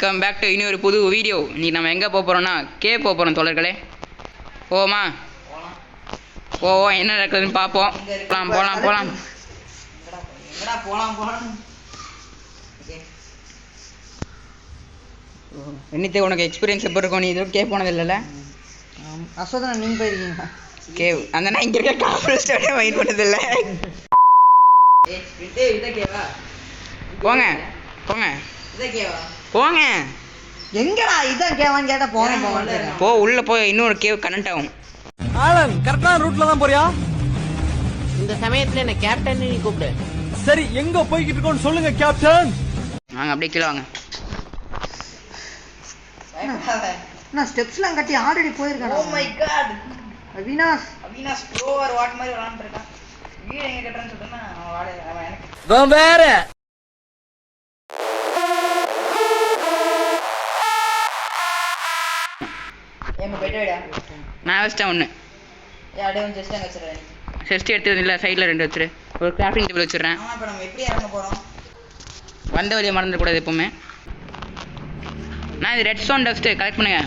Welcome back to இன்னொரு புது video. இன்னைக்கு நம்ம எங்கே போக போகிறோம்னா கேவ் போக போகிறோம் தோழர்களே. போவோமா? போவோம், என்ன நடக்குதுன்னு பார்ப்போம். போகலாம். என்னத்தே உனக்கு எக்ஸ்பீரியன்ஸ் எப்படி இருக்கும்? நீ இதுவும் கேவ் போனது இல்லைல்ல? அசோதனா நீங்கள் போயிருக்கீங்க கேவ் அந்த நான் இங்கே இருக்க காஃபி ஸ்டோரே வெயிட் பண்ணதில்லை. போங்க போங்க. எங்கடா இதான் கேவான்னு கேட்டா போறேன் போ, உள்ள போய் இன்னொரு கேவ் கனெக்ட் ஆகும். ஆலன் கரெக்டான ரூட்ல தான் போறியா? இந்த சமயத்துல என்ன கேப்டன் நீ கூப்பிடு. சரி, எங்க போய்கிட்டு இருக்கோம்னு சொல்லுங்க கேப்டன். வாங்க அப்படியே கீழே வாங்க. நான் ஸ்டெப்ஸ்லாம் கட்டி ஆல்ரெடி போயிருக்கேன். Oh my God. அவினாஷ் ப்ரோவர் வாட் மாதிரி விளையாண்டு இருக்கான். வீடு எங்க கட்டறன்னு சொன்னா அவன் எனக்கு வேற எங்க போய்டா. நான் வச்சிட்டேன் ஒன்று. யாரே வந்து ஜஸ்ட் அங்க வச்சிரேன். செஸ்ட் எடுத்து இல்லை, சைடில் 2 வச்சுரு. ஒரு கிராஃப்டிங் டேபிள் வச்சுடுறேன். ஆமா, இப்போ நம்ம எப்படி இறங்க போறோம்? வந்த வழியை மறந்துடக்கூடாது எப்பவுமே. நான் இது ரெட் ஸ்டோன் டஸ்ட்டு கலெக்ட் பண்ணுங்க.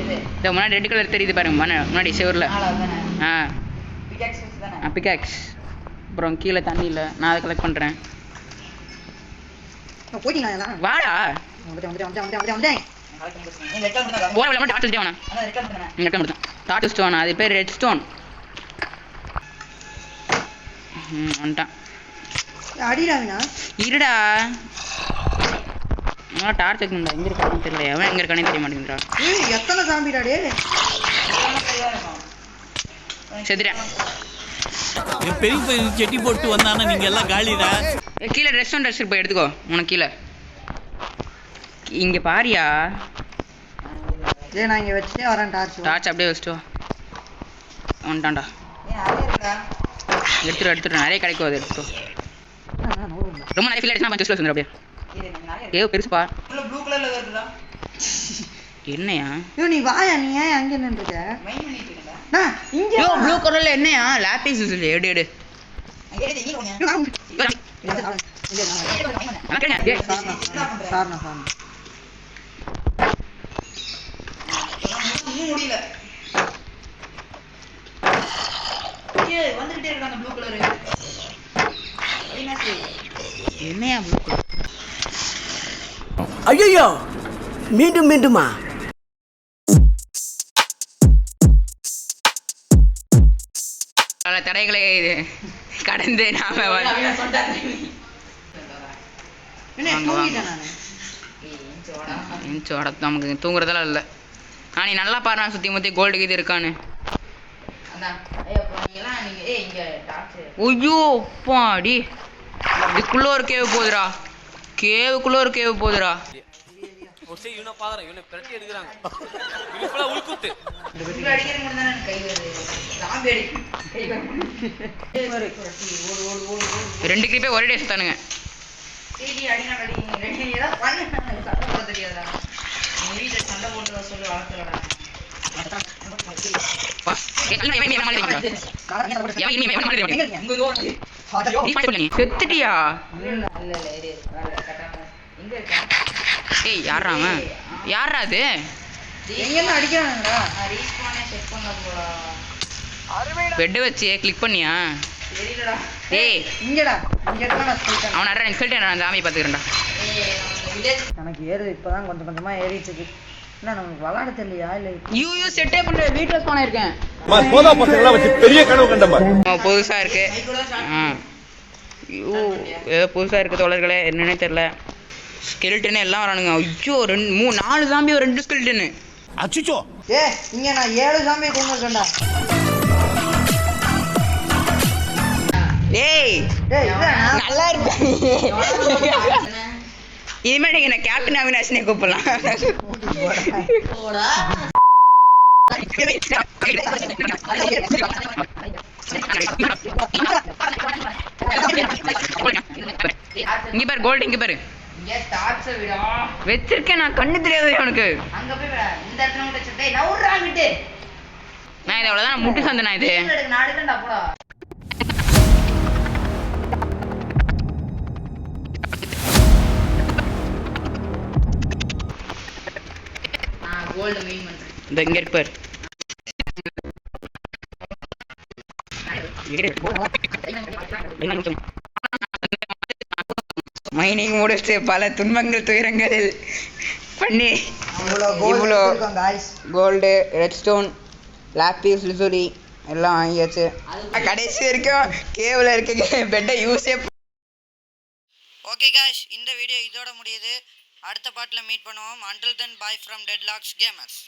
இது இந்த முன்னாடி ரெட் கலர் தெரியுது பாருங்க, முன்னாடி செவரில். நாளாதானே ஆ பிகாக்ஸ் தானே. பிகாக்ஸ். அப்புறம் கீழே தண்ணி இல்லை, நான் அதை கலெக்ட் பண்ணுறேன். போயிட்டீங்களா? வாடா வந்துட்டேன். நீ ரெட் கலர் பண்ணா. போகிற விட டாட் வேணா. அத ரெட் கலர் பண்ணா. ரெட் கலர் டாட் ஸ்டோன், அது பேர் ரெட் ஸ்டோன். வந்துட்டான். அடிடா அவினாஷ். இருடா, டார்ச் வைக்கணும்டா. எங்கே இருக்கான்னு தெரியல, எவன் எங்கே இருக்கானே தெரிய மாட்டேங்கிறா. ஏய் எத்தனை சாம்பிடா டே. செத்துட்டேன். பெரிய பெரிய செட்டி போட்டு வந்தானா நீங்க எல்லாம் காலிடா. கீழே ரெஸ்டாரண்ட் ரெஸ்ட் போய் எடுத்துக்கோ. உனக்கு கீழே இங்கே பாரியா. ஏய் நான் இங்க வச்சிட்டே வரேன் டார்ச். டார்ச் அப்படியே வச்சுட்டு வந்துட்டான்டா. ஏன் அதே இருக்கா? எடுத்துட்டு நிறைய கிடைக்கும், அது எடுத்துட்டோம். ரொம்ப நிறைய ஃபீல் ஆயிடுச்சுன்னா கொஞ்சம் ஸ்லோ வந்துடும். அப்படியே இது நிறைய ஏவ் பெருசுப்பா. உள்ள ப்ளூ கலர்ல வருதுடா. என்னையா? ஐயோ நீ வாயா, நீ ஏன் அங்கே நின்றுட்ட? மைண்ட் பண்ணிட்டு இருக்கடா. நான் இங்க யோ ப்ளூ கலர்ல என்னையா? லாப்பிஸ் சொல்லு. எடு அங்க ஏறி நீ போங்க. சார்னா இன்னும் முடியல. ஏய் வந்துட்டே இருக்கா அந்த ப்ளூ கலர். என்னாச்சு? என்னையா ப்ளூ கலர்? ஐயோ மீண்டுமா? பல தடைகளை கடந்து நாம அவன் சொன்னாரு. என்ன தூங்கிட்டேன் நான். எஞ்சோட நமக்கு தூங்குறதெல்லாம் இல்லை. நீ நல்லா பாரு, சுற்றி முற்றி கோல்டு இது இருக்கான்னு. அதான் ஏய் அப்ப நீங்க ஏய் இங்க டார்ச். ஐயோ பாடி, இதுக்குள்ள ஒரு கேவ் போகுதுடா. கேவுக்குள்ள ஒரு கேவ் போகுதுடா. இவனை பாக்குறேன், இவனை பிரட்டி எடுக்கிறாங்க. இவனுக்குள்ள உள்குத்து. இங்க அடிக்கிற மட்டும் தானே கை வருது. சாம்பி அடி கை வருது. ஓடு. 2 கிரிப்பே ஒரே டே சுத்தானுங்க. டேய் அடினா அடி. ரெடி ஏதாவது பண்ணு. சண்டை போட தெரியாதா? நீ வீட்ல சண்டை போட்டு சொல்லி வளர்த்துறடா. செத்துட்டியா? இல்ல இரு. கட்டாம எங்க இருக்க? ஏய் யாரா அவன்? யாரா அது? எங்க இருந்து அடிக்கிறானுங்கடா? நான் ரீஸ்பானே செக் பண்ண போடா. பெட் வச்சு கிளிக் பண்ணியா? தெரியலடா. ஏய் இங்கடா இங்க இருக்கா நான் சொல்லிட்டேன். அவன் அட்ரா சொல்லிட்டேன், நான் அந்த ஆமையை பார்த்துக்கிறேன்டா. ஏய் நம்ம வில்லேஜ் எனக்கு ஏறு இப்பதான் கொஞ்சமா ஏறிட்டு இருக்கு. என்ன நமக்கு விளையாட தெரியலையா இல்ல? யூ செட்டே பண்ண வீட்ல ஸ்பான் ஆயிருக்கேன். சோதா பசங்க எல்லாம் வச்சு பெரிய கனவு கண்ட மாதிரி. புதுசா இருக்கு. மைக்கோட ஸ்டார்ட். ஏதோ புதுசா இருக்கு தோழர்களே, என்னன்னே தெரியல. ஸ்கெல்டனே எல்லாம் வரானுங்க. ஐயோ 4 ஜாம்பி 2 ஸ்கெல்டனு. அச்சுச்சோ. ஏய் இங்க நான் 7 சாம்பியை கொண்டு இருக்கேன்டா. ஏய் ஏய் இதான் நல்லா இருக்கு. இனிமே நீங்க என்ன கேப்டன் அவினாஷ்னே கூப்பிடலாம். போடா. இங்க பாரு கோல்டு, இங்க பாரு. இங்க டார்ச் விடா. வச்சிருக்கேன் நான், கண்ணு தெரியாது அவனுக்கு. அங்க போய் விடா. இந்த இடத்துல மட்டும் வச்சிட்டே நவுறா விட்டு. நான் இது அவ்வளவுதான் முட்டு சந்தனா இது. நாடு கண்டா போடா. இந்த இங்கே இருப்பார். மைனிங் முடிச்சுட்டு பல துன்பங்கள் துயரங்கள் பண்ணி இவ்வளோ கோல்டு, ரெட்ஸ்டோன், லாப்பிஸ் லிசோரி எல்லாம் வாங்கியாச்சு. கடைசி வரைக்கும் கேவில் இருக்க பெட்டை யூஸே. ஓகே காய்ஸ், இந்த வீடியோ இதோட முடியுது. அடுத்த பாட்டில் மீட் பண்ணுவோம். Until then bye from deadlocks gamers.